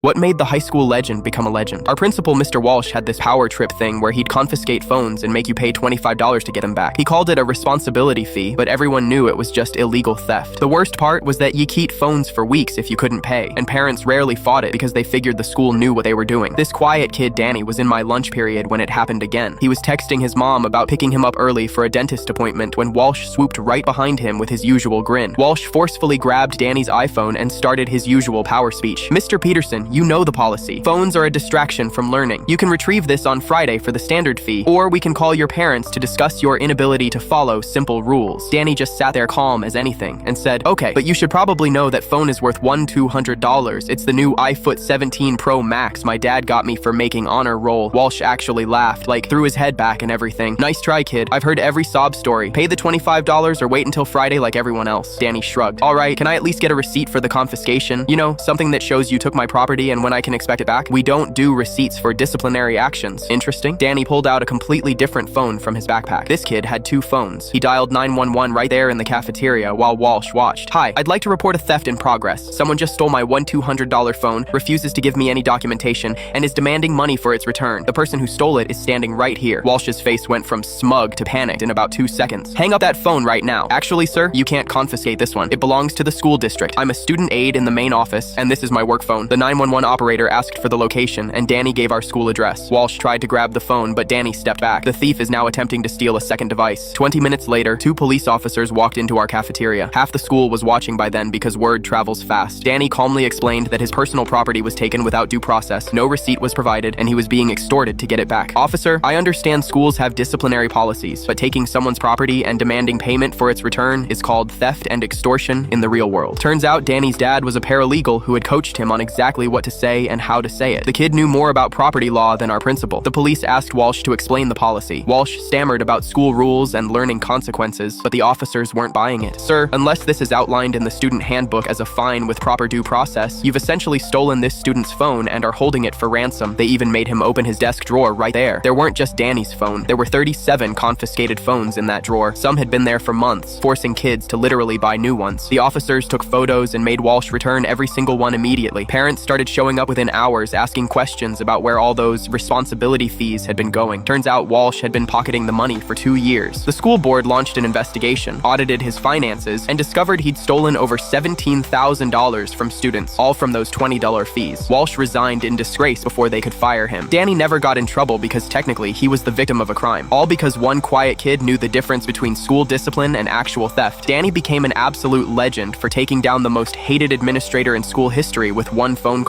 What made the high school legend become a legend? Our principal, Mr. Walsh, had this power trip thing where he'd confiscate phones and make you pay $25 to get them back. He called it a responsibility fee, but everyone knew it was just illegal theft. The worst part was that you keep phones for weeks if you couldn't pay, and parents rarely fought it because they figured the school knew what they were doing. This quiet kid, Danny, was in my lunch period when it happened again. He was texting his mom about picking him up early for a dentist appointment when Walsh swooped right behind him with his usual grin. Walsh forcefully grabbed Danny's iPhone and started his usual power speech. "Mr. Peterson, you know the policy. Phones are a distraction from learning. You can retrieve this on Friday for the standard fee, or we can call your parents to discuss your inability to follow simple rules." Danny just sat there calm as anything and said, "Okay, but you should probably know that phone is worth $200. It's the new iPhone 17 Pro Max my dad got me for making honor roll." Walsh actually laughed, like threw his head back and everything. "Nice try, kid. I've heard every sob story. Pay the $25 or wait until Friday like everyone else." Danny shrugged. "All right, can I at least get a receipt for the confiscation? You know, something that shows you took my property and when I can expect it back?" "We don't do receipts for disciplinary actions." "Interesting." Danny pulled out a completely different phone from his backpack. This kid had two phones. He dialed 911 right there in the cafeteria while Walsh watched. "Hi, I'd like to report a theft in progress. Someone just stole my $200 phone, refuses to give me any documentation, and is demanding money for its return. The person who stole it is standing right here." Walsh's face went from smug to panicked in about 2 seconds. "Hang up that phone right now. Actually, sir, you can't confiscate this one. It belongs to the school district. I'm a student aide in the main office, and this is my work phone." The 911 operator asked for the location, and Danny gave our school address. Walsh tried to grab the phone, but Danny stepped back. The thief is now attempting to steal a second device. 20 minutes later, 2 police officers walked into our cafeteria. Half the school was watching by then because word travels fast. Danny calmly explained that his personal property was taken without due process, no receipt was provided, and he was being extorted to get it back. "Officer, I understand schools have disciplinary policies, but taking someone's property and demanding payment for its return is called theft and extortion in the real world." Turns out Danny's dad was a paralegal who had coached him on exactly what to say and how to say it. The kid knew more about property law than our principal. The police asked Walsh to explain the policy. Walsh stammered about school rules and learning consequences, but the officers weren't buying it. "Sir, unless this is outlined in the student handbook as a fine with proper due process, you've essentially stolen this student's phone and are holding it for ransom." They even made him open his desk drawer right there. There weren't just Danny's phone. There were 37 confiscated phones in that drawer. Some had been there for months, forcing kids to literally buy new ones. The officers took photos and made Walsh return every single one immediately. Parents started showing up within hours asking questions about where all those responsibility fees had been going. Turns out Walsh had been pocketing the money for 2 years. The school board launched an investigation, audited his finances, and discovered he'd stolen over $17,000 from students, all from those $20 fees. Walsh resigned in disgrace before they could fire him. Danny never got in trouble because technically he was the victim of a crime, all because one quiet kid knew the difference between school discipline and actual theft. Danny became an absolute legend for taking down the most hated administrator in school history with one phone call.